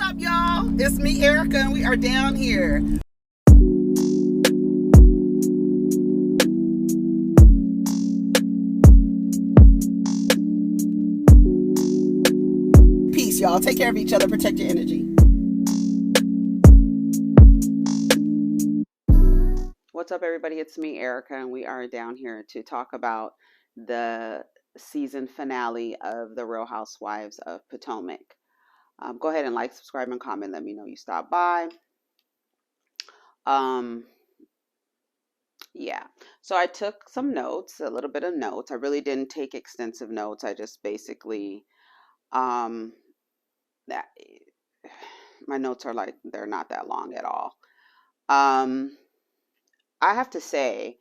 up, y'all? It's me, Erica, and we are down here. Peace, y'all. Take care of each other. Protect your energy. What's up, everybody? It's me, Erica, and we are down here to talk about the season finale of The Real Housewives of Potomac. Go ahead and like, subscribe, and comment. Let me know you stopped by. Yeah. So I took some notes, a little bit of notes. I really didn't take extensive notes. I just basically, that my notes are like, they're not that long at all. I have to say,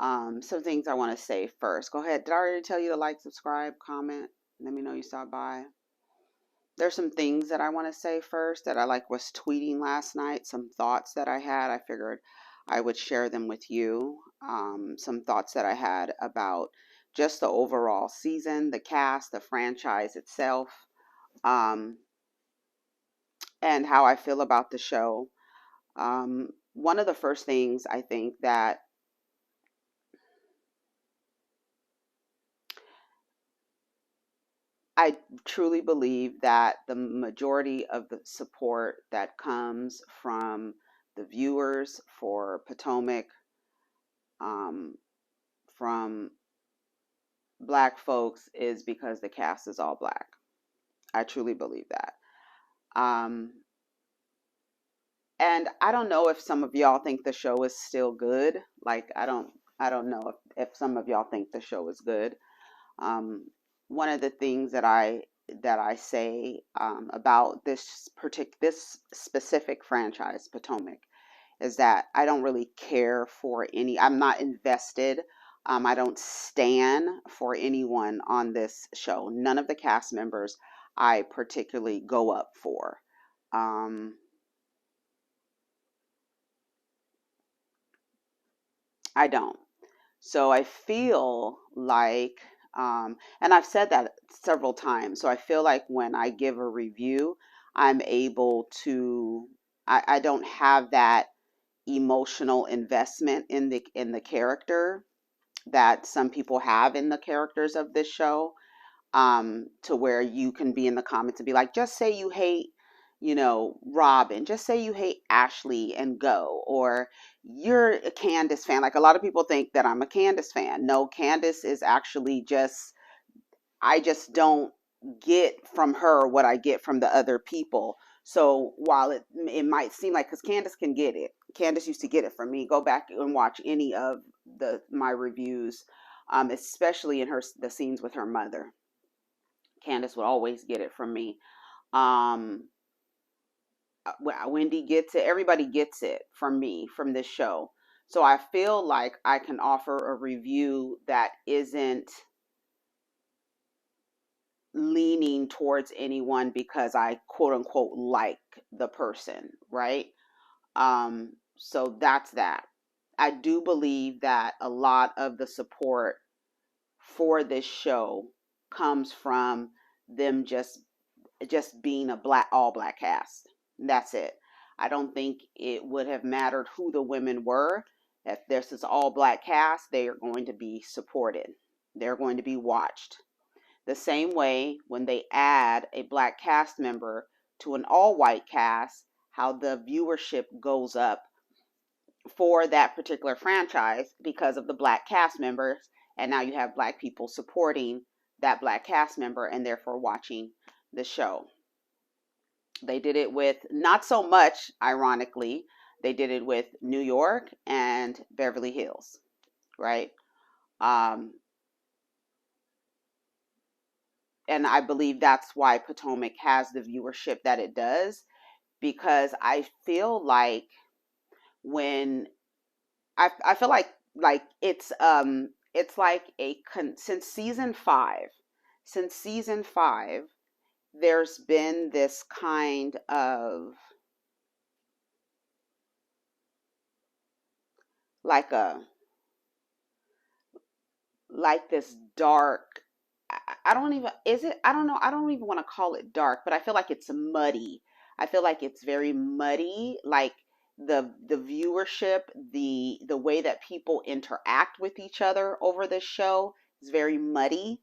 some things I want to say first. Go ahead. Did I already tell you to like, subscribe, comment? Let me know you stopped by. There's some things that I want to say first that I was tweeting last night. Some thoughts that I had. I figured I would share them with you. Some thoughts that I had about just the overall season, the cast, the franchise itself, and how I feel about the show. One of the first things I think that I truly believe that the majority of the support that comes from the viewers for Potomac, from Black folks, is because the cast is all Black. I truly believe that. And I don't know if some of y'all think the show is still good. I don't know if some of y'all think the show is good. One of the things that I say about this specific franchise, Potomac, is that I don't really care for any. I'm not invested. I don't stand for anyone on this show. None of the cast members I particularly go up for. I don't. So I feel like, and I've said that several times. So I feel like when I give a review, I'm able to. I don't have that emotional investment in the character that some people have in the characters of this show, to where you can be in the comments and be like, just say you hate, Robyn, just say you hate Ashley and go, or you're a Candiace fan. Like, a lot of people think that I'm a Candiace fan. No, Candiace is actually I just don't get from her what I get from the other people. So while it might seem like, because Candiace can get it, Candiace used to get it from me. Go back and watch any of my reviews, especially in the scenes with her mother. Candiace would always get it from me. Wendy gets it. Everybody gets it from me, from this show. So I feel like I can offer a review that isn't leaning towards anyone because I quote unquote like the person, right? So that's that. I do believe that a lot of the support for this show comes from them just being all black cast. That's it. I don't think it would have mattered who the women were. If this is all black cast, they are going to be supported. They're going to be watched. The same way when they add a black cast member to an all white cast, how the viewership goes up for that particular franchise because of the black cast members, and now you have black people supporting that black cast member and therefore watching the show. They did it with, not so much, ironically, they did it with New York and Beverly Hills, right? And I believe that's why Potomac has the viewership that it does, because I feel like when I feel like it's like since season 5, there's been this kind of like this dark, I don't even, is it, I don't know, I don't even want to call it dark, but I feel like it's muddy. I feel like it's very muddy, like the viewership, the way that people interact with each other over this show is very muddy,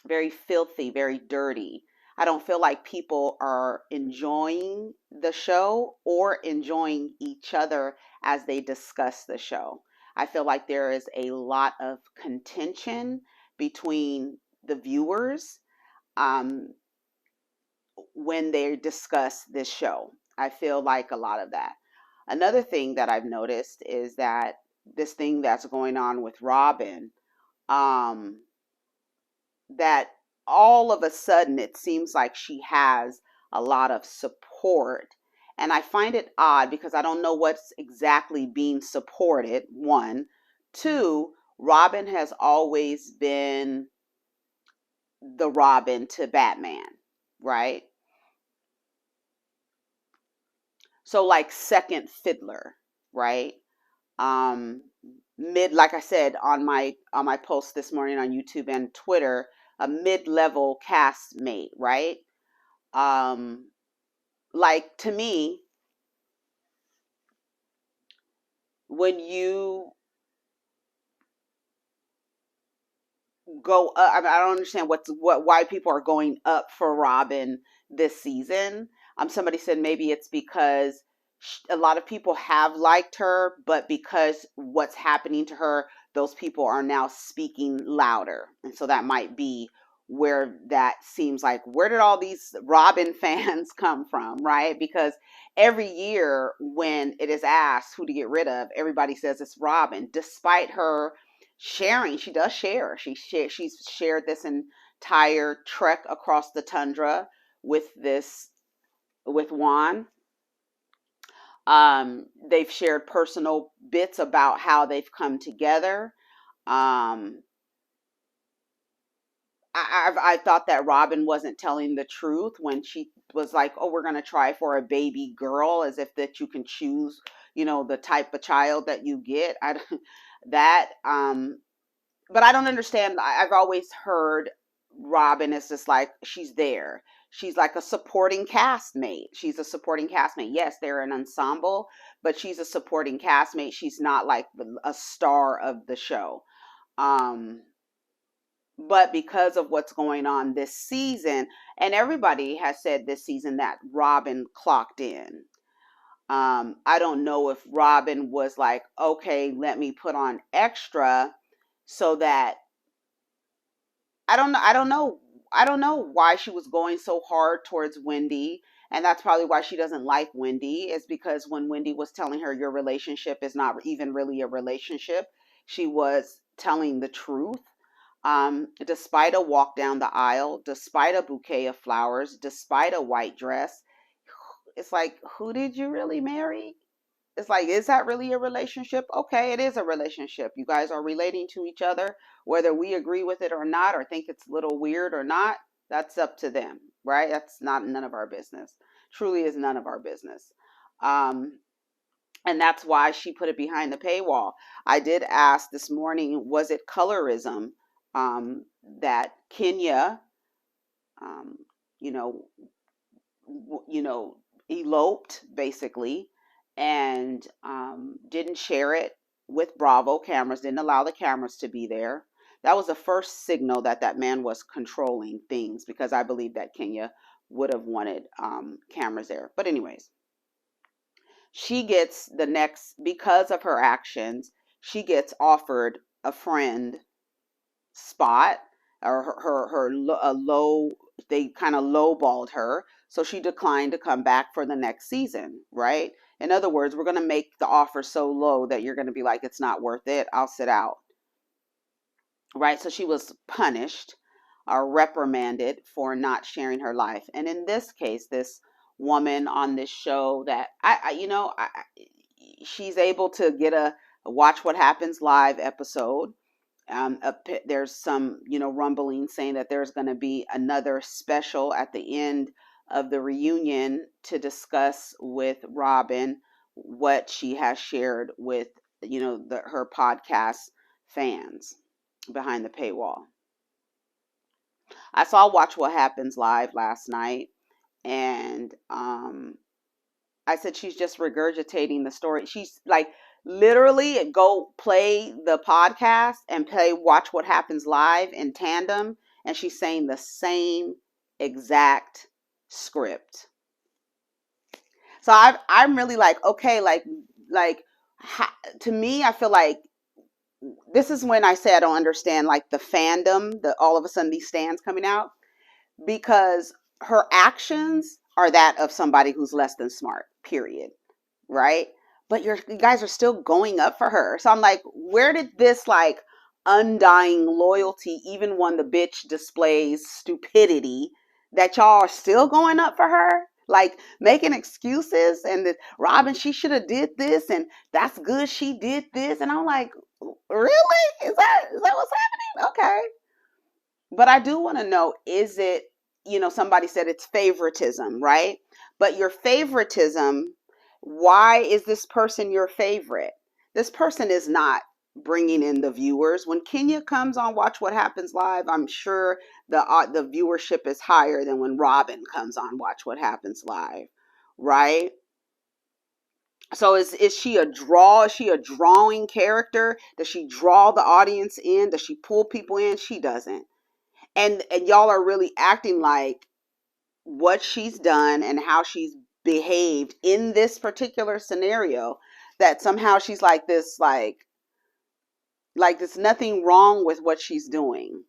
very filthy, very dirty. I don't feel like people are enjoying the show or enjoying each other as they discuss the show. I feel like there is a lot of contention between the viewers um, when they discuss this show. I feel like a lot of that. Another thing that I've noticed is that this thing that's going on with Robyn, um, that all of a sudden it seems like she has a lot of support. And I find it odd because I don't know what's exactly being supported. One. Two, Robyn has always been the Robyn to Batman, right? So like second fiddler, right? Um, like I said on my post this morning on YouTube and Twitter, a mid-level castmate, right? Like to me, when you go up, I mean, I don't understand why people are going up for Robyn this season. Somebody said maybe it's because a lot of people have liked her, but because what's happening to her, those people are now speaking louder, and so that might be where that seems like, where did all these Robyn fans come from, right? Because every year when it is asked who to get rid of, everybody says it's Robyn, despite her sharing. She does share. She's shared this entire trek across the tundra with Juan. They've shared personal bits about how they've come together. I thought that Robyn wasn't telling the truth when she was like, "Oh, we're gonna try for a baby girl," as if that you can choose, the type of child that you get. That but I don't understand. I've always heard Robyn is just like, she's there. She's like a supporting castmate. She's a supporting castmate. Yes, they're an ensemble, but she's a supporting castmate. She's not like a star of the show. But because of what's going on this season, and everybody has said this season that Robyn clocked in. I don't know if Robyn was like, okay, let me put on extra so that I don't know why she was going so hard towards Wendy. And that's probably why she doesn't like Wendy, is because when Wendy was telling her your relationship is not even really a relationship, she was telling the truth. Despite a walk down the aisle, despite a bouquet of flowers, despite a white dress, it's like, who did you really marry? It's like, is that really a relationship? Okay, it is a relationship. You guys are relating to each other, whether we agree with it or not, or think it's a little weird or not. That's up to them, right? That's not none of our business. Truly is none of our business. Um, and that's why she put it behind the paywall. I did ask this morning, was it colorism that Kenya, um, you know, eloped basically, and didn't share it with Bravo cameras, didn't allow the cameras to be there. That was the first signal that that man was controlling things, because I believe that Kenya would have wanted cameras there. But anyways, she gets the next, because of her actions, she gets offered a friend spot, or a low, they kind of lowballed her, so she declined to come back for the next season, right? In other words, we're going to make the offer so low that you're going to be like, it's not worth it, I'll sit out, right? So she was punished or reprimanded for not sharing her life. And in this case, this woman on this show that she's able to get a Watch What Happens Live episode. There's some, rumbling saying that there's going to be another special at the end of the reunion to discuss with Robyn what she has shared with, her podcast fans behind the paywall. I saw Watch What Happens Live last night, And I said she's just regurgitating the story. She's like, literally go play the podcast and watch What Happens Live in tandem, and she's saying the same exact script. So I'm really like, okay, like to me, I feel like this is when I say I don't understand like the fandom, the all of a sudden these stands coming out, because her actions are that of somebody who's less than smart, period. Right? But you guys are still going up for her. So I'm like, where did this like undying loyalty, even when the bitch displays stupidity, that y'all are still going up for her? Like making excuses and that Robyn, she should have did this and that's good she did this. And I'm like, really? Is that what's happening? Okay. But I do want to know, is it, somebody said it's favoritism, right? But your favoritism, why is this person your favorite? This person is not bringing in the viewers. When Kenya comes on Watch What Happens Live, I'm sure the viewership is higher than when Robyn comes on Watch What Happens Live, right? So is she a draw? Is she a drawing character? Does she draw the audience in? Does she pull people in? She doesn't. And y'all are really acting like what she's done and how she's behaved in this particular scenario, that somehow she's like this, like there's nothing wrong with what she's doing.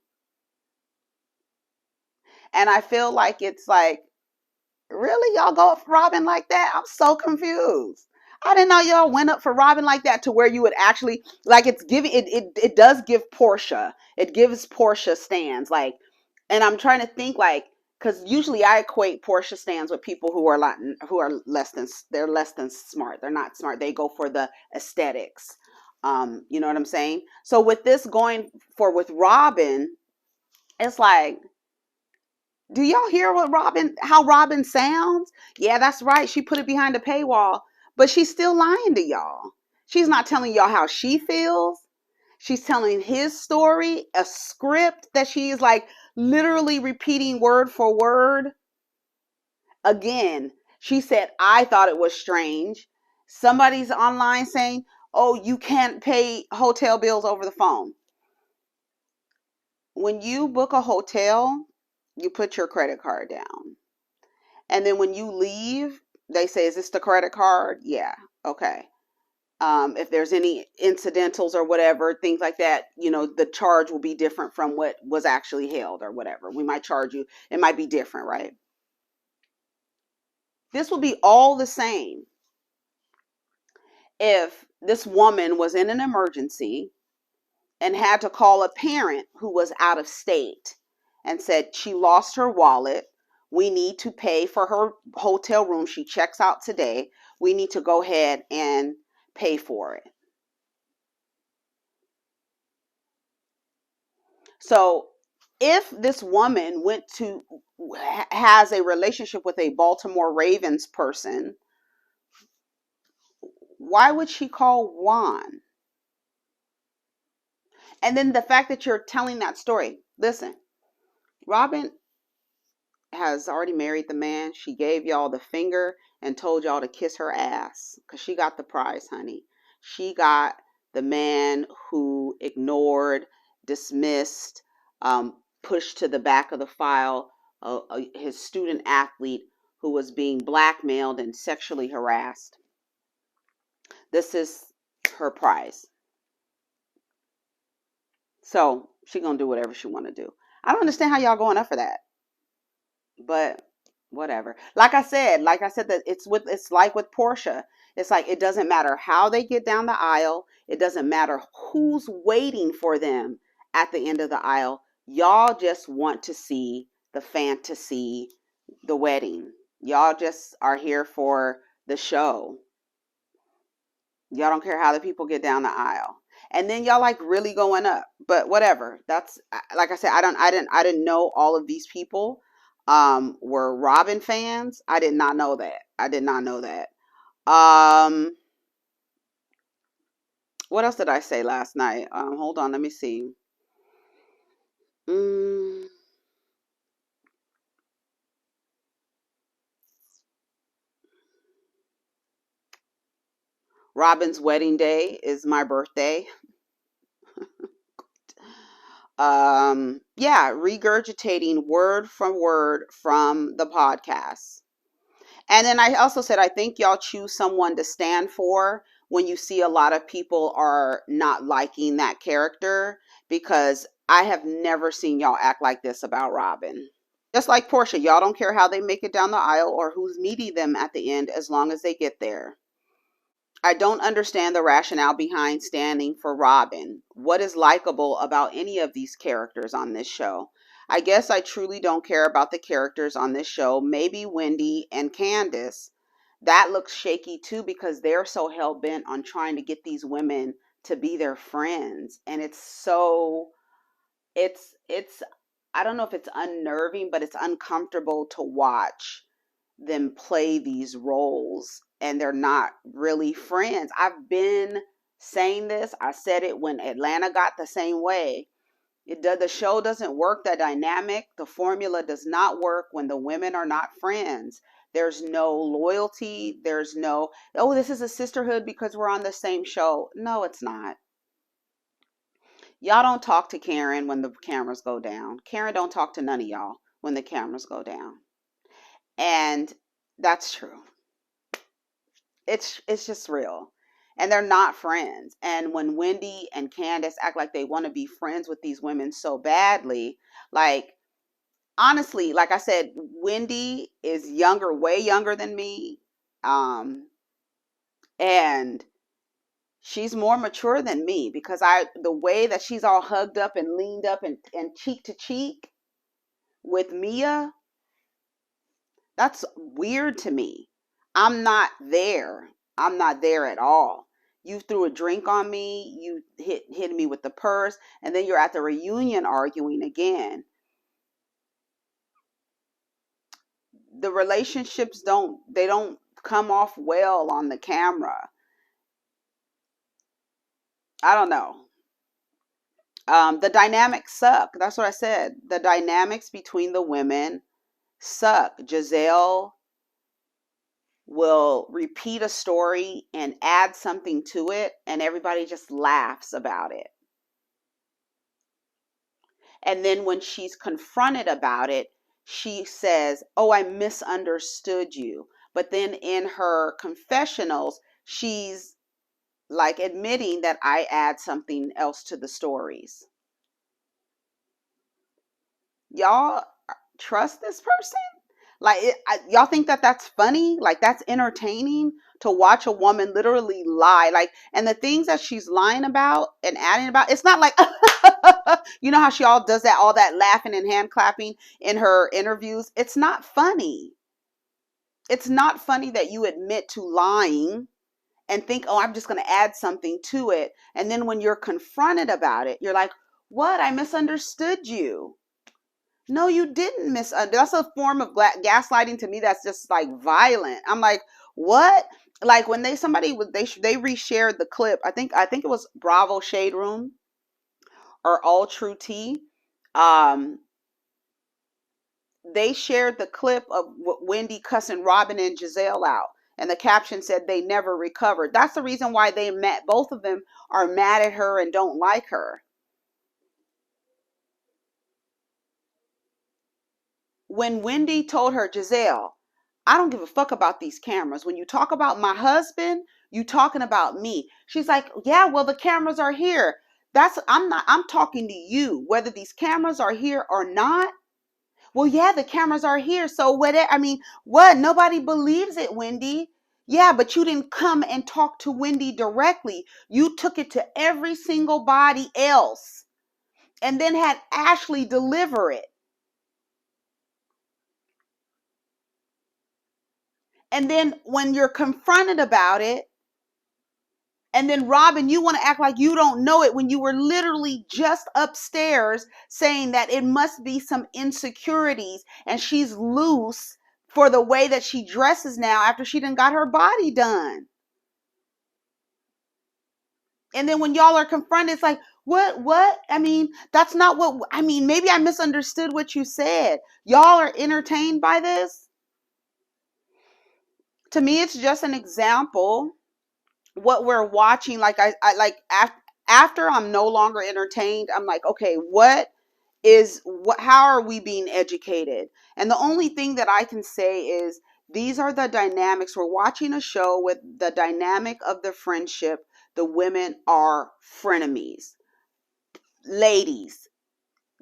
And I feel like it's like, really, y'all go up for Robyn like that? I'm so confused. I didn't know y'all went up for Robyn like that, to where you would actually like, it's giving it does give Portia. It gives Portia stands like, and I'm trying to think like, because usually I equate Portia stands with people who are less than smart. They're not smart. They go for the aesthetics. You know what I'm saying? So with this going for with Robyn, it's like, do y'all hear how Robyn sounds? Yeah, that's right. She put it behind a paywall, but she's still lying to y'all. She's not telling y'all how she feels. She's telling his story, a script that she is like literally repeating word for word. Again, she said, I thought it was strange. Somebody's online saying, oh, you can't pay hotel bills over the phone. When you book a hotel, you put your credit card down. And then when you leave, they say, is this the credit card? Yeah. Okay. If there's any incidentals or whatever, things like that, the charge will be different from what was actually held or whatever. We might charge you. It might be different, right? This will be all the same if this woman was in an emergency and had to call a parent who was out of state and said she lost her wallet. We need to pay for her hotel room. She checks out today. We need to go ahead and pay for it. So if this woman has a relationship with a Baltimore Ravens person, why would she call Juan? And then the fact that you're telling that story. Listen, Robyn has already married the man. She gave y'all the finger and told y'all to kiss her ass because she got the prize, honey. She got the man who ignored, dismissed, pushed to the back of the file his student athlete who was being blackmailed and sexually harassed. This is her prize. So she gonna do whatever she want to do. I don't understand how y'all going up for that. But whatever. Like I said that it's like with Portia. It's like, it doesn't matter how they get down the aisle. It doesn't matter who's waiting for them at the end of the aisle. Y'all just want to see the fantasy, the wedding. Y'all just are here for the show. Y'all don't care how the people get down the aisle. And then y'all like really going up. But whatever. That's, like I said, I didn't know all of these people were Robyn fans. I did not know that. What else did I say last night? Hold on, let me see. Robyn's wedding day is my birthday. Yeah, regurgitating word from word from the podcast. And then I also said, I think y'all choose someone to stand for when you see a lot of people are not liking that character, because I have never seen y'all act like this about Robyn. Just like Portia, y'all don't care how they make it down the aisle or who's meeting them at the end as long as they get there. I don't understand the rationale behind standing for Robyn. What is likable about any of these characters on this show? I guess I truly don't care about the characters on this show. Maybe Wendy and Candiace. That looks shaky too, because they're so hell bent on trying to get these women to be their friends. And it's I don't know if it's unnerving, but it's uncomfortable to watch them play these roles and they're not really friends. I've been saying this. I said it when Atlanta got the same way. The show doesn't work, that dynamic. The formula does not work when the women are not friends. There's no loyalty. There's no, oh, this is a sisterhood because we're on the same show. No, it's not. Y'all don't talk to Karen when the cameras go down. Karen don't talk to none of y'all when the cameras go down. And that's true. It's just real. And they're not friends. And when Wendy and Candiace act like they want to be friends with these women so badly, like, honestly, like I said, Wendy is younger, way younger than me. And she's more mature than me, because the way that she's all hugged up and leaned up and cheek to cheek with Mia, that's weird to me. I'm not there. I'm not there at all. You threw a drink on me. You hit me with the purse. And then you're at the reunion arguing again. The relationships don't come off well on the camera. I don't know. The dynamics suck. That's what I said. The dynamics between the women suck. Gizelle will repeat a story and add something to it, and everybody just laughs about it. And then when she's confronted about it, she says, oh, I misunderstood you. But then in her confessionals, she's like admitting that I add something else to the stories. Y'all trust this person? Like, y'all think that that's funny? Like, that's entertaining to watch a woman literally lie? Like, and the things that she's lying about and adding about, it's not like, you know how she all does that, all that laughing and hand clapping in her interviews? It's not funny. It's not funny that you admit to lying and think, oh, I'm just going to add something to it. And then when you're confronted about it, you're like, what? I misunderstood you. No, you didn't misunderstand. That's a form of gaslighting to me. That's just like violent. I'm like, what? Like when they reshared the clip. I think it was Bravo Shade Room or All True Tea. They shared the clip of Wendy cussing Robyn and Gizelle out, and the caption said they never recovered. That's the reason why both of them are mad at her and don't like her. When Wendy told her, Gizelle, I don't give a fuck about these cameras. When you talk about my husband, you talking about me. She's like, yeah, well, the cameras are here. I'm talking to you, whether these cameras are here or not. Well, yeah, the cameras are here. So what? Nobody believes it, Wendy. Yeah, but you didn't come and talk to Wendy directly. You took it to every single body else and then had Ashley deliver it. And then when you're confronted about it, and then Robyn, you want to act like you don't know it when you were literally just upstairs saying that it must be some insecurities and she's loose for the way that she dresses now after she done got her body done. And then when y'all are confronted, it's like, what? That's not what, maybe I misunderstood what you said. Y'all are entertained by this? To me, it's just an example what we're watching, like I like after I'm no longer entertained, I'm like, okay, how are we being educated? And the only thing that I can say is these are the dynamics. We're watching a show with the dynamic of the friendship. The women are frenemies. Ladies,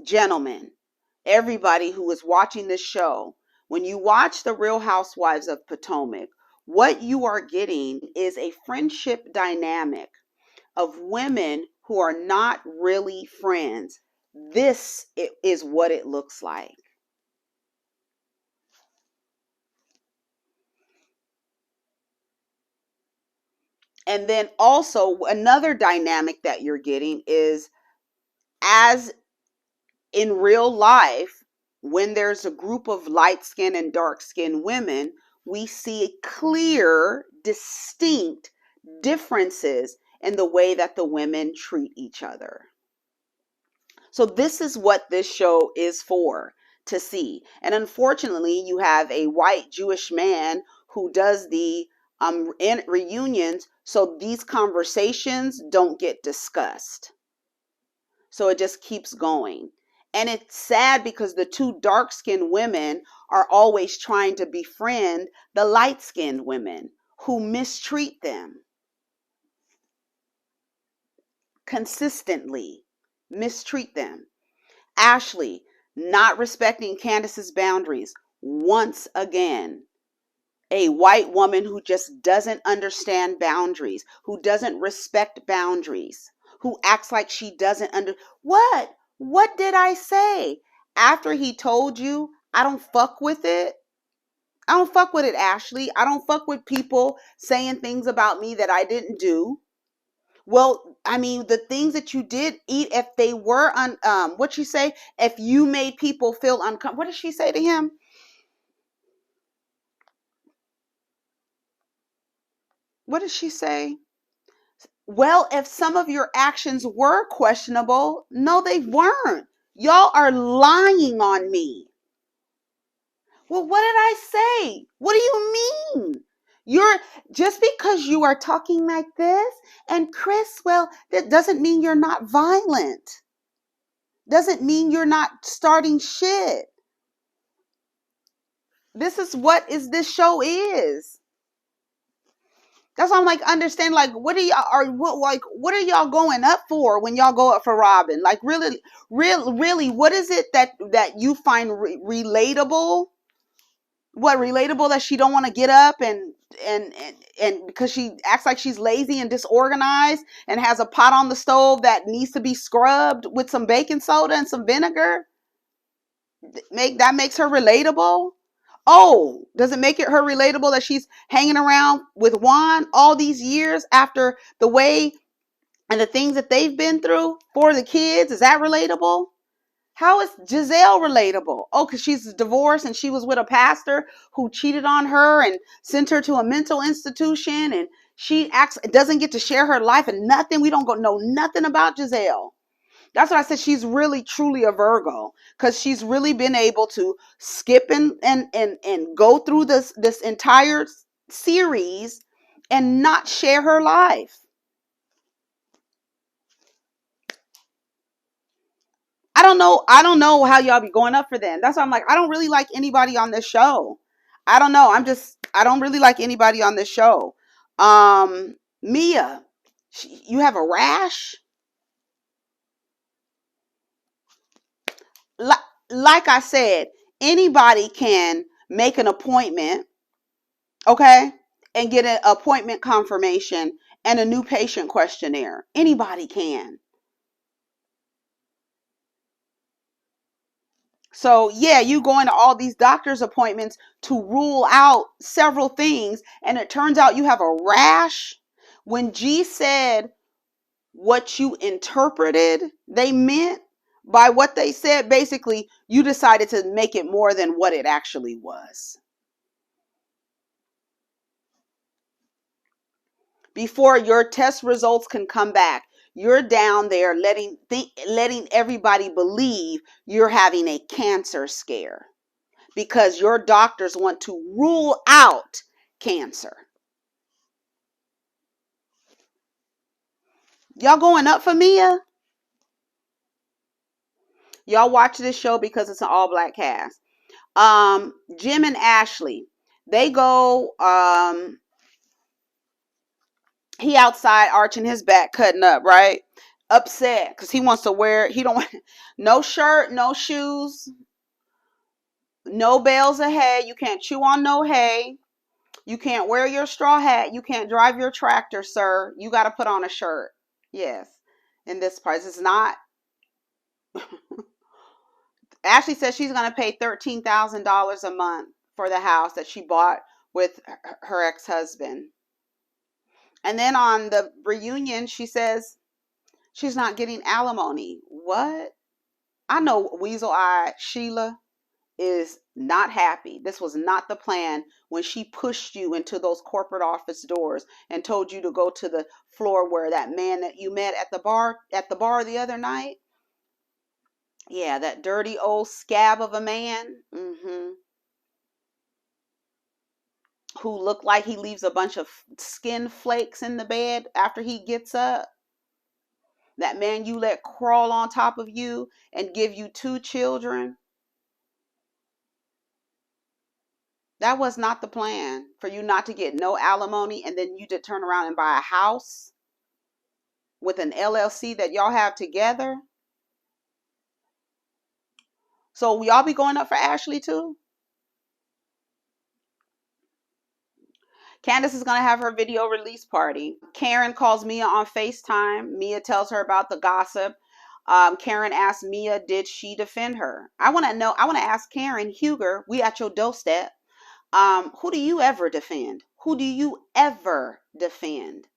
gentlemen, everybody who is watching this show, when you watch The Real Housewives of Potomac, what you are getting is a friendship dynamic of women who are not really friends. This is what it looks like. And then also another dynamic that you're getting is, as in real life, when there's a group of light-skinned and dark-skinned women, we see clear, distinct differences in the way that the women treat each other. So this is what this show is for, to see. And unfortunately, you have a white Jewish man who does the reunions, so these conversations don't get discussed. So it just keeps going. And it's sad because the two dark-skinned women are always trying to befriend the light-skinned women who mistreat them consistently, mistreat them. Ashley not respecting Candiace's boundaries once again. A white woman who just doesn't understand boundaries, who doesn't respect boundaries, who acts like she doesn't What? What did I say? After he told you, I don't fuck with it. I don't fuck with it, Ashley. I don't fuck with people saying things about me that I didn't do. Well, I mean, the things that you did eat, if they were what she say? If you made people feel uncomfortable, what did she say to him? What did she say? Well, if some of your actions were questionable, no, they weren't. Y'all are lying on me. Well, what did I say? What do you mean? You're just because you are talking like this, and Chris, well, that doesn't mean you're not violent. Doesn't mean you're not starting shit. This is what this show is. That's why I'm like, understand, like, what are y'all going up for when y'all go up for Robyn? Like, really, what is it that you find relatable? What relatable that she don't want to get up and because she acts like she's lazy and disorganized and has a pot on the stove that needs to be scrubbed with some baking soda and some vinegar? Makes her relatable? Oh, does it make her relatable that she's hanging around with Juan all these years after the way and the things that they've been through for the kids? Is that relatable? How is Gizelle relatable? Oh, because she's divorced and she was with a pastor who cheated on her and sent her to a mental institution, and she doesn't get to share her life and nothing. We don't know nothing about Gizelle. That's why I said she's really truly a Virgo, because she's really been able to skip and go through this entire series and not share her life. I don't know how y'all be going up for them. That's why I'm like, I don't really like anybody on this show. I don't know. I don't really like anybody on this show. Mia, you have a rash? Like I said, anybody can make an appointment, okay, and get an appointment confirmation and a new patient questionnaire. Anybody can. So yeah, you going to all these doctor's appointments to rule out several things, and it turns out you have a rash. When G said what you interpreted they meant by what they said, basically you decided to make it more than what it actually was. Before your test results can come back, you're down there letting everybody believe you're having a cancer scare because your doctors want to rule out cancer. Y'all going up for Mia? Y'all watch this show because it's an all black cast. Jim and Ashley, they go, he outside arching his back, cutting up, right? Upset because he wants to wear, he don't want no shirt, no shoes, no bales of hay. You can't chew on no hay. You can't wear your straw hat. You can't drive your tractor, sir. You got to put on a shirt. Yes. In this part, it's not. Ashley says she's going to pay $13,000 a month for the house that she bought with her ex-husband. And then on the reunion, she says she's not getting alimony. What? I know weasel-eyed Sheila is not happy. This was not the plan when she pushed you into those corporate office doors and told you to go to the floor where that man that you met at the bar the other night. Yeah, that dirty old scab of a man. Who looked like he leaves a bunch of skin flakes in the bed after he gets up. That man you let crawl on top of you and give you 2 children. That was not the plan, for you not to get no alimony and then you to turn around and buy a house with an LLC that y'all have together. So y'all be going up for Ashley too? Candiace is going to have her video release party. Karen calls Mia on FaceTime. Mia tells her about the gossip. Karen asks Mia, did she defend her? I want to ask Karen, Huger, we at your doorstep. Who do you ever defend? Who do you ever defend?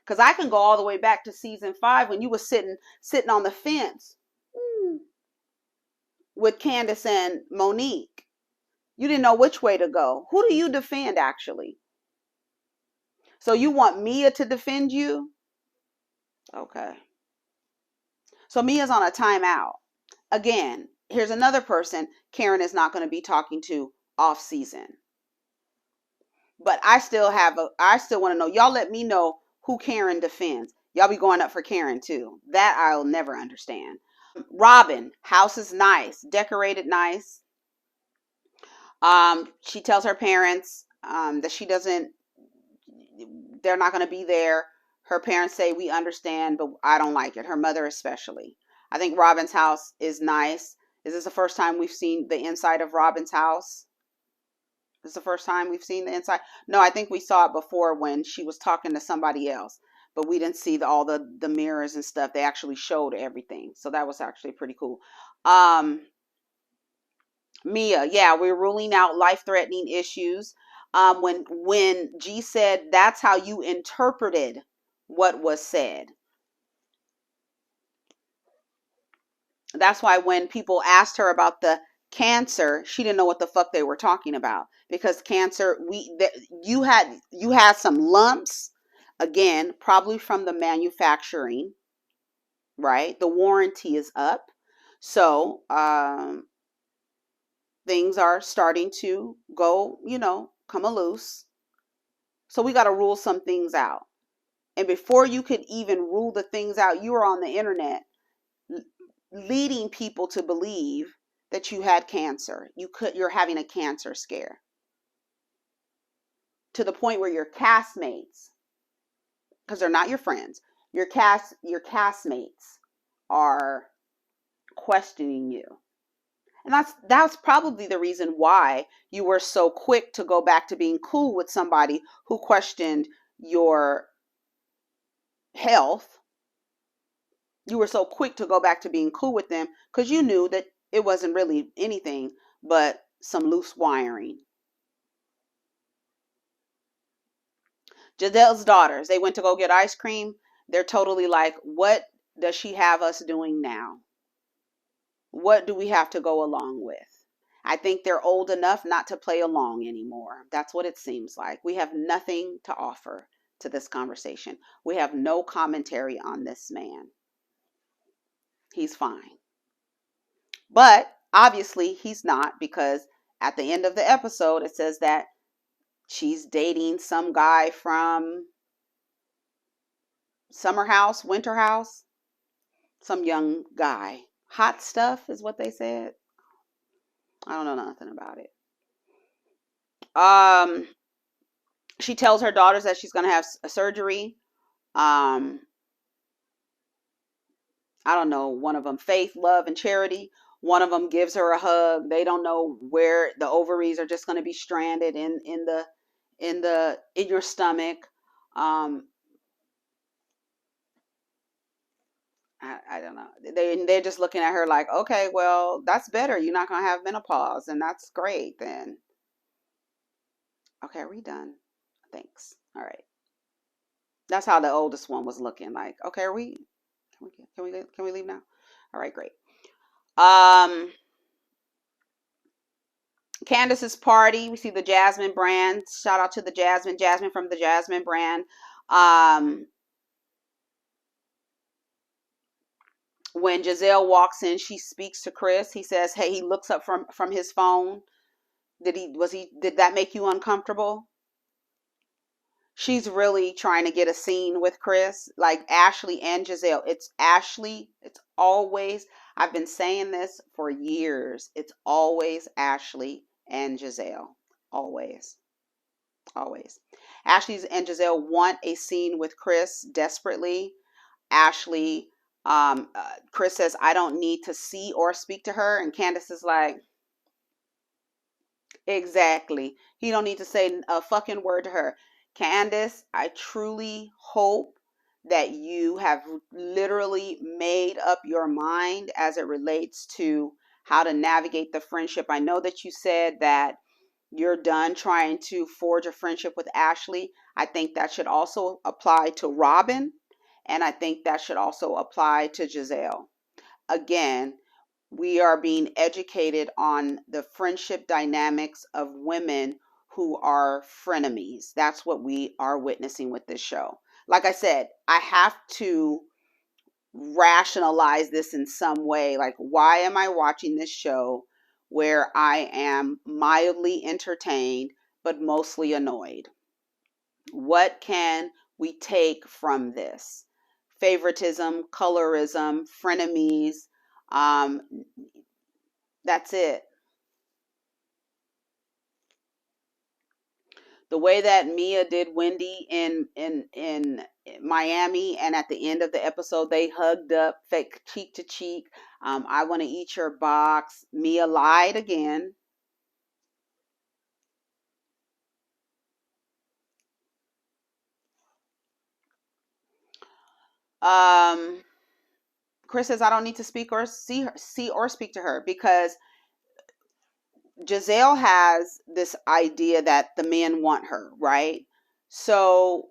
Because I can go all the way back to season 5 when you were sitting on the fence with Candiace and Monique. You didn't know which way to go. Who do you defend, actually? So you want Mia to defend you? Okay. So Mia's on a timeout. Again, here's another person Karen is not going to be talking to off season. But I still want to know. Y'all let me know who Karen defends. Y'all be going up for Karen too. That I'll never understand. Robyn, house is nice, decorated nice. She tells her parents that they're not going to be there. Her parents say, we understand, but I don't like it. Her mother especially. I think Robyn's house is nice. Is this the first time we've seen the inside of Robyn's house? This is the first time we've seen the inside? No, I think we saw it before when she was talking to somebody else, but we didn't see all the mirrors and stuff. They actually showed everything. So that was actually pretty cool. Mia, yeah, we're ruling out life-threatening issues. When G said that's how you interpreted what was said. That's why when people asked her about the cancer, she didn't know what the fuck they were talking about, because cancer, you had some lumps, again, probably from the manufacturing, right? The warranty is up. So, things are starting to go, come a loose. So we got to rule some things out. And before you could even rule the things out, you were on the internet leading people to believe that you had cancer. You're having a cancer scare. To the point where your castmates, because they're not your friends, your castmates are questioning you. And that's probably the reason why you were so quick to go back to being cool with somebody who questioned your health. You were so quick to go back to being cool with them because you knew that it wasn't really anything but some loose wiring. Gizelle's daughters, they went to go get ice cream. They're totally like, what does she have us doing now? What do we have to go along with? I think they're old enough not to play along anymore. That's what it seems like. We have nothing to offer to this conversation. We have no commentary on this man. He's fine. But obviously he's not, because at the end of the episode, it says that she's dating some guy from summer house, winter house, some young guy. Hot stuff is what they said. I don't know nothing about it. She tells her daughters that she's going to have a surgery. I don't know, one of them faith, love, and charity. One of them gives her a hug. They don't know where the ovaries are just going to be stranded in your stomach. I don't know. They're just looking at her like, okay, well, that's better. You're not going to have menopause, and that's great then. Okay, are we done? Thanks. All right. That's how the oldest one was looking like. Okay, are we can we leave now? All right, great. Candiace's party. We see the Jasmine brand. Shout out to the Jasmine from the Jasmine brand. When Gizelle walks in, she speaks to Chris. He says, "Hey," he looks up from his phone. Did that make you uncomfortable? She's really trying to get a scene with Chris, like Ashley and Gizelle. It's Ashley. It's always, I've been saying this for years. It's always Ashley and Gizelle. Always. Always. Ashley and Gizelle want a scene with Chris desperately. Ashley, Chris says, "I don't need to see or speak to her." And Candiace is like, exactly. He don't need to say a fucking word to her. Candiace, I truly hope that you have literally made up your mind as it relates to how to navigate the friendship. I know that you said that you're done trying to forge a friendship with Ashley. I think that should also apply to Robyn, and I think that should also apply to Gizelle. Again, we are being educated on the friendship dynamics of women who are frenemies. That's what we are witnessing with this show. Like I said, I have to rationalize this in some way. Like, why am I watching this show where I am mildly entertained but mostly annoyed? What can we take from this? Favoritism, colorism, frenemies. That's it. The way that Mia did Wendy in Miami, and at the end of the episode they hugged up, fake cheek to cheek. I want to eat your box. Mia lied again. Chris says, "I don't need to speak or see or speak to her," because Gizelle has this idea that the men want her, right? So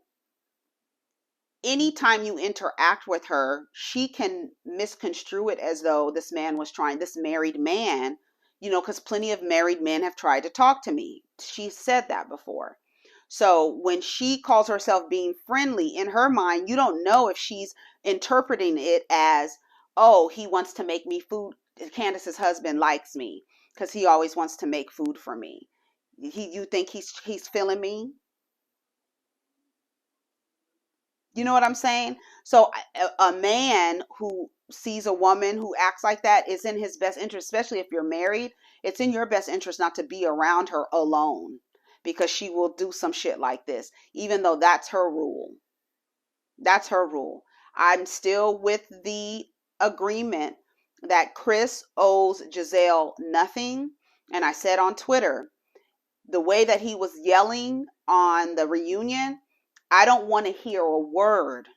anytime you interact with her, she can misconstrue it as though this married man, because plenty of married men have tried to talk to me. She said that before. So when she calls herself being friendly, in her mind, you don't know if she's interpreting it as, oh, he wants to make me food. Candiace's husband likes me because he always wants to make food for me. You think he's feeling me? You know what I'm saying? So a man who sees a woman who acts like that is in his best interest, especially if you're married. It's in your best interest not to be around her alone, because she will do some shit like this, even though that's her rule. That's her rule. I'm still with the agreement that Chris owes Gizelle nothing. And I said on Twitter, the way that he was yelling on the reunion, I don't want to hear a word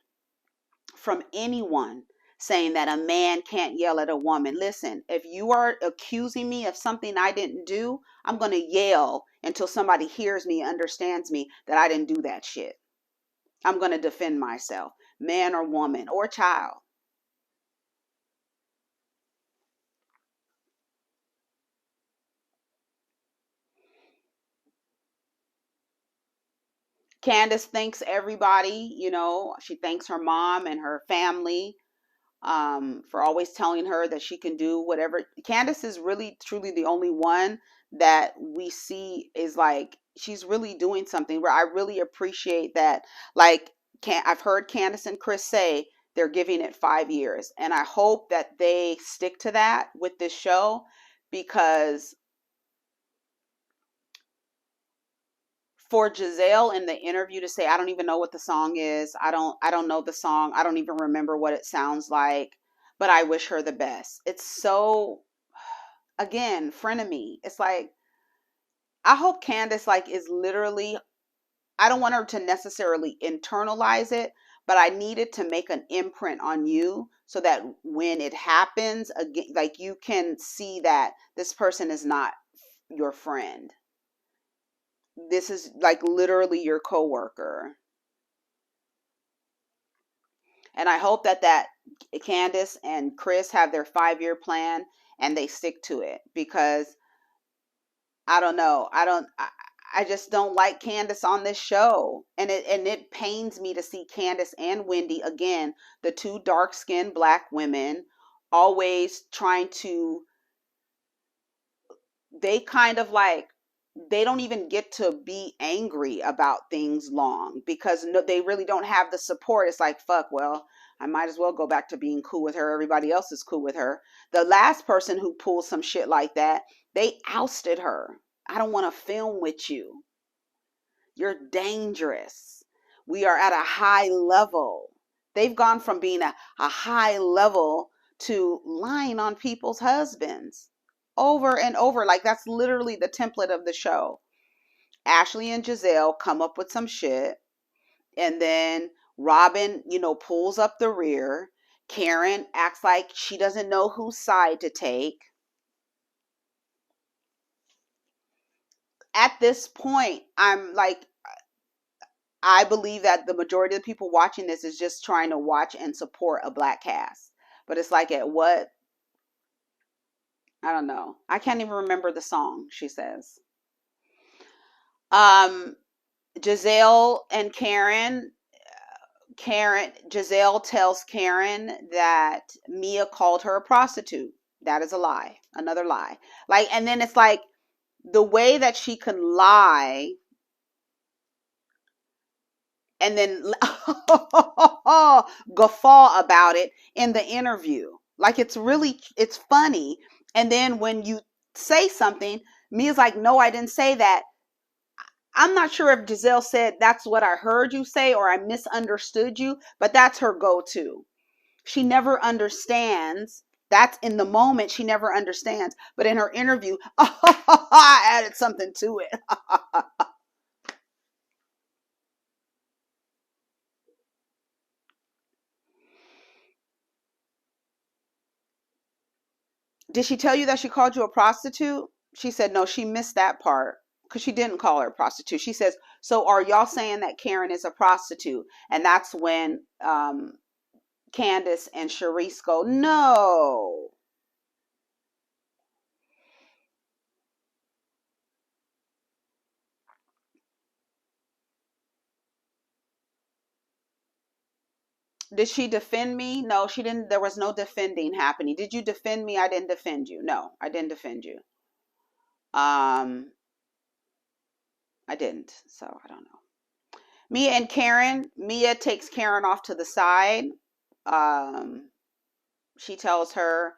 from anyone saying that a man can't yell at a woman. Listen, if you are accusing me of something I didn't do, I'm going to yell until somebody hears me, understands me, that I didn't do that shit. I'm going to defend myself, man or woman or child. Candiace thanks everybody, she thanks her mom and her family for always telling her that she can do whatever. Candiace is really, truly the only one that we see is like, she's really doing something where I really appreciate that. Like, I've heard Candiace and Chris say they're giving it 5 years, and I hope that they stick to that with this show, because for Gizelle in the interview to say, I don't even know what the song is. I don't know the song. I don't even remember what it sounds like, but I wish her the best. It's so, again, frenemy. It's like, I hope Candiace is literally, I don't want her to necessarily internalize it, but I needed to make an imprint on you so that when it happens again, you can see that this person is not your friend. This is literally your coworker. And I hope that Candiace and Chris have their 5-year plan and they stick to it, because I don't know. I just don't like Candiace on this show. And it pains me to see Candiace and Wendy, again, the two dark-skinned Black women, always trying to, they kind of they don't even get to be angry about things long, because no, they really don't have the support. It's like, fuck, well, I might as well go back to being cool with her. Everybody else is cool with her. The last person who pulled some shit like that, they ousted her. I don't want to film with you. You're dangerous. We are at a high level. They've gone from being a high level to lying on people's husbands over and over. That's literally the template of the show. Ashley and Gizelle come up with some shit, and then Robyn, pulls up the rear. Karen acts like she doesn't know whose side to take. At this point, I believe that the majority of the people watching this is just trying to watch and support a Black cast. But it's at what? I don't know. I can't even remember the song, she says. Gizelle and Gizelle tells Karen that Mia called her a prostitute. That is a lie. Another lie. And then it's the way that she can lie and then guffaw about it in the interview. It's funny. And then when you say something, Mia's like, no, I didn't say that. I'm not sure if Gizelle said that's what I heard you say or I misunderstood you, but that's her go-to. She never understands. That's in the moment, she never understands. But in her interview, I added something to it. Did she tell you that she called you a prostitute? She said, no, she missed that part because she didn't call her a prostitute. She says, so are y'all saying that Karen is a prostitute? And that's when Candiace and Charrisse go, no. Did she defend me? No, she didn't. There was no defending happening. Did you defend me? I didn't defend you. No, I didn't defend you. I didn't. So I don't know. Mia and Karen. Mia takes Karen off to the side. She tells her,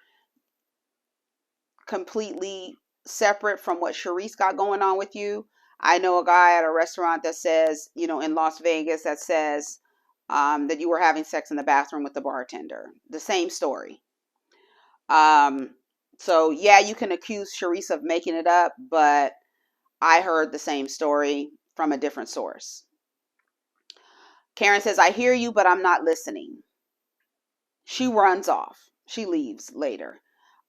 completely separate from what Charrisse got going on with you. I know a guy at a restaurant that says, in Las Vegas, that says that you were having sex in the bathroom with the bartender. The same story. So yeah, you can accuse Charrisse of making it up, but I heard the same story from a different source. Karen says, I hear you, but I'm not listening. She runs off. She leaves later.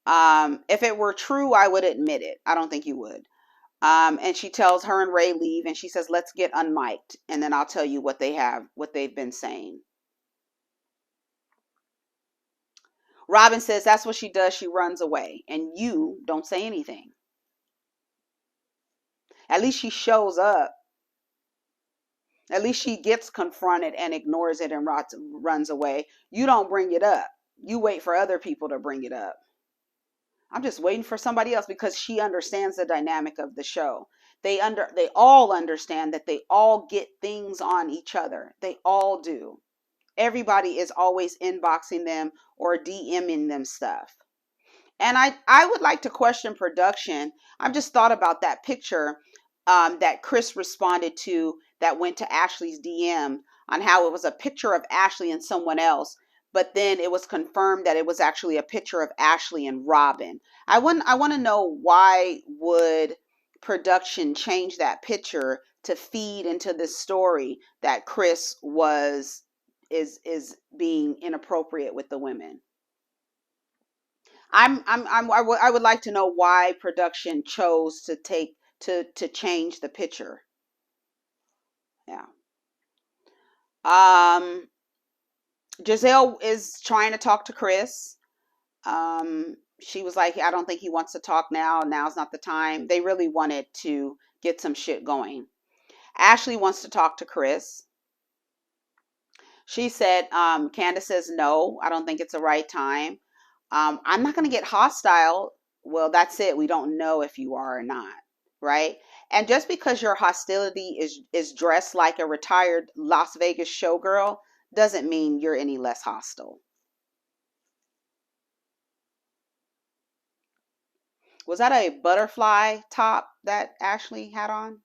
If it were true, I would admit it. I don't think you would. And she tells her and Ray leave, and she says, let's get unmiked, and then I'll tell you what they've been saying. Robyn says that's what she does. She runs away, and you don't say anything. At least she shows up. At least she gets confronted and ignores it and runs away. You don't bring it up. You wait for other people to bring it up. I'm just waiting for somebody else because she understands the dynamic of the show. They all understand that they all get things on each other. They all do. Everybody is always inboxing them or DMing them stuff. And I would like to question production. I've just thought about that picture that Chris responded to that went to Ashley's DM, on how it was a picture of Ashley and someone else, but then it was confirmed that it was actually a picture of Ashley and Robyn. I want to know, why would production change that picture to feed into this story that Chris is being inappropriate with the women? I would like to know why production chose to change the picture. Yeah. Gizelle is trying to talk to Chris. She was like, I don't think he wants to talk now. Now's not the time. They really wanted to get some shit going. Ashley wants to talk to Chris. She said, Candiace says, no, I don't think it's the right time. I'm not going to get hostile. Well, that's it. We don't know if you are or not. Right. And just because your hostility is dressed like a retired Las Vegas showgirl doesn't mean you're any less hostile. Was that a butterfly top that Ashley had on?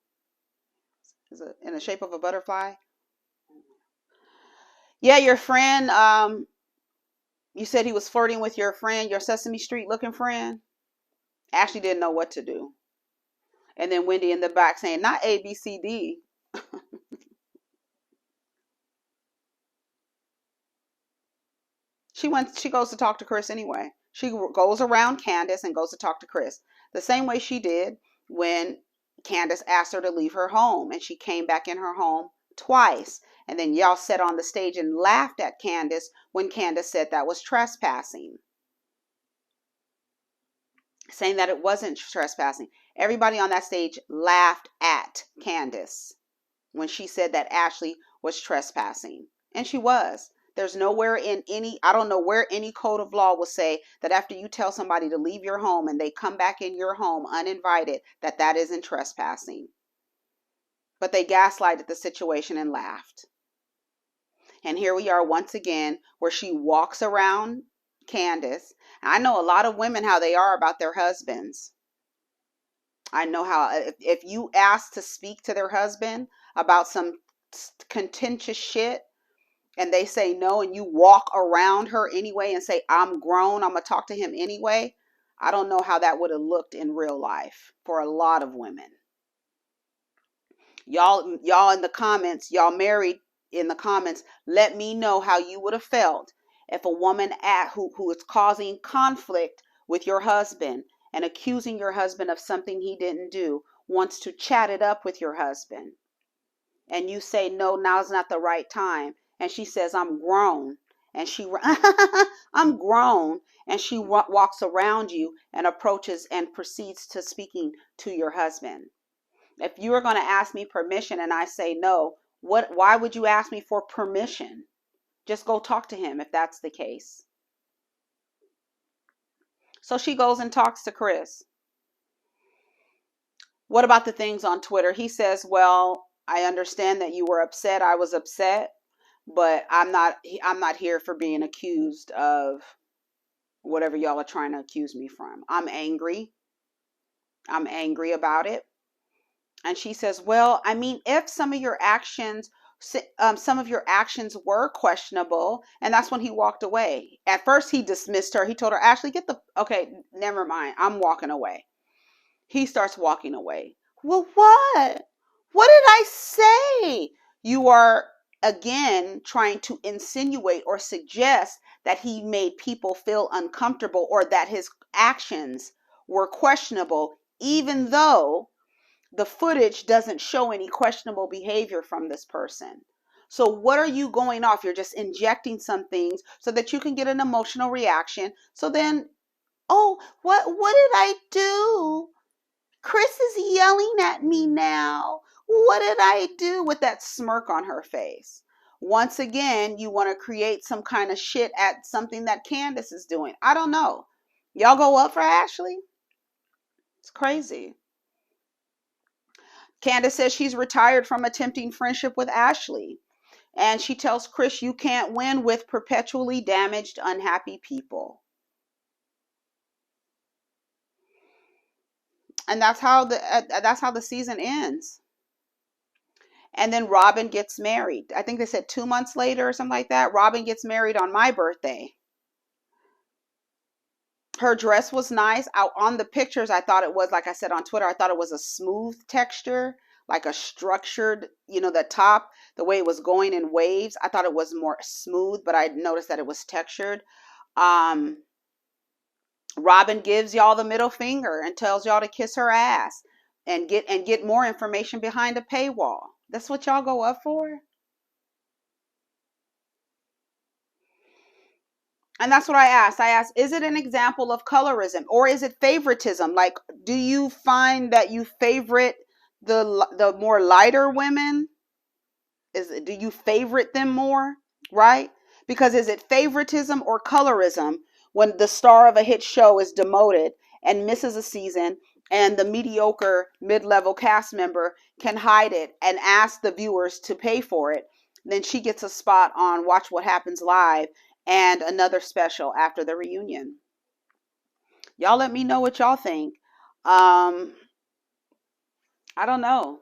Is it in the shape of a butterfly? Yeah, your friend, you said he was flirting with your friend, your Sesame Street looking friend. Ashley didn't know what to do. And then Wendy in the back saying, not A, B, C, D. She goes to talk to Chris anyway. She goes around Candiace and goes to talk to Chris. The same way she did when Candiace asked her to leave her home, and she came back in her home twice. And then y'all sat on the stage and laughed at Candiace when Candiace said that was trespassing, saying that it wasn't trespassing. Everybody on that stage laughed at Candiace when she said that Ashley was trespassing. And she was. There's nowhere in I don't know where any code of law will say that after you tell somebody to leave your home and they come back in your home uninvited, that isn't trespassing. But they gaslighted the situation and laughed. And here we are once again, where she walks around Candiace. I know a lot of women, how they are about their husbands. I know how, if you ask to speak to their husband about some contentious shit, and they say no, and you walk around her anyway and say, I'm grown, I'm going to talk to him anyway, I don't know how that would have looked in real life for a lot of women. Y'all in the comments, y'all married in the comments, let me know how you would have felt if a woman who is causing conflict with your husband and accusing your husband of something he didn't do wants to chat it up with your husband. And you say, no, now's not the right time. And she says, I'm grown. And I'm grown. And she walks around you and approaches and proceeds to speaking to your husband. If you are going to ask me permission and I say no, why would you ask me for permission? Just go talk to him if that's the case. So she goes and talks to Chris. What about the things on Twitter? He says, well, I understand that you were upset. I was upset, but I'm not here for being accused of whatever y'all are trying to accuse me from. I'm angry. I'm angry about it. And she says, well, I mean, if some of your actions were questionable, and that's when he walked away. At first, he dismissed her. He told her, Ashley, okay, never mind. I'm walking away. He starts walking away. Well, what? What did I say? You are, again, trying to insinuate or suggest that he made people feel uncomfortable or that his actions were questionable, even though the footage doesn't show any questionable behavior from this person. So what are you going off? You're just injecting some things so that you can get an emotional reaction. So then, oh, what did I do? Chris is yelling at me now. What did I do? With that smirk on her face. Once again, you want to create some kind of shit at something that Candiace is doing. I don't know. Y'all go up for Ashley? It's crazy. Candiace says she's retired from attempting friendship with Ashley. And she tells Chris, you can't win with perpetually damaged, unhappy people. And that's how the season ends. And then Robyn gets married. I think they said 2 months later or something like that. Robyn gets married on my birthday. Her dress was nice. Out on the pictures, I thought it was, like I said on Twitter, I thought it was a smooth texture, like a structured, the top, the way it was going in waves. I thought it was more smooth, but I noticed that it was textured. Robyn gives y'all the middle finger and tells y'all to kiss her ass and get more information behind a paywall. That's what y'all go up for? And that's what I asked. I asked, is it an example of colorism or is it favoritism? Like, do you find that you favorite the more lighter women? Do you favorite them more, right? Because is it favoritism or colorism when the star of a hit show is demoted and misses a season and the mediocre mid-level cast member can hide it and ask the viewers to pay for it? Then she gets a spot on Watch What Happens Live and another special after the reunion. Y'all let me know what y'all think. I don't know.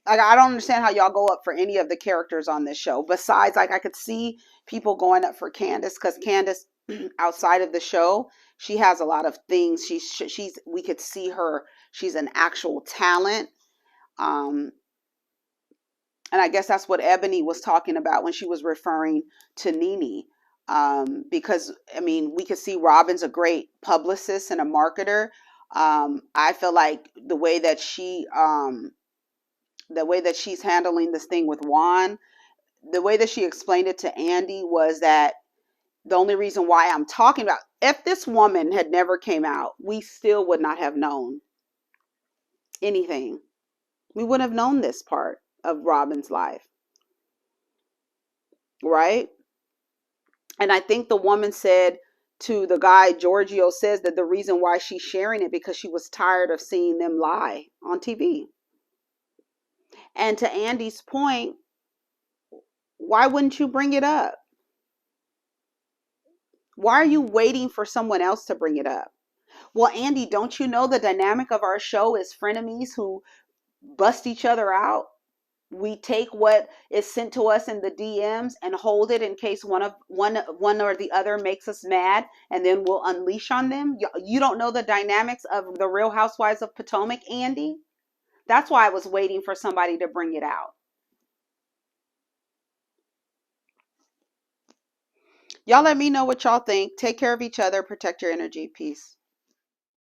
Like, I don't understand how y'all go up for any of the characters on this show. Besides, like, I could see people going up for Candiace because Candiace, outside of the show, she has a lot of things. We could see her. She's an actual talent. And I guess that's what Ebony was talking about when she was referring to Nene. Because I mean, we could see Robyn's a great publicist and a marketer. I feel like the way that she's handling this thing with Juan, the way that she explained it to Andy was that the only reason why I'm talking about, if this woman had never came out, we still would not have known anything. We wouldn't have known this part of Robyn's life, right? And I think the woman said to the guy, Giorgio says that the reason why she's sharing it because she was tired of seeing them lie on TV. And to Andy's point, why wouldn't you bring it up? Why are you waiting for someone else to bring it up? Well, Andy, don't you know the dynamic of our show is frenemies who bust each other out? We take what is sent to us in the DMs and hold it in case one or the other makes us mad, and then we'll unleash on them. You don't know the dynamics of the Real Housewives of Potomac, Andy? That's why I was waiting for somebody to bring it out. Y'all let me know what y'all think. Take care of each other. Protect your energy. Peace.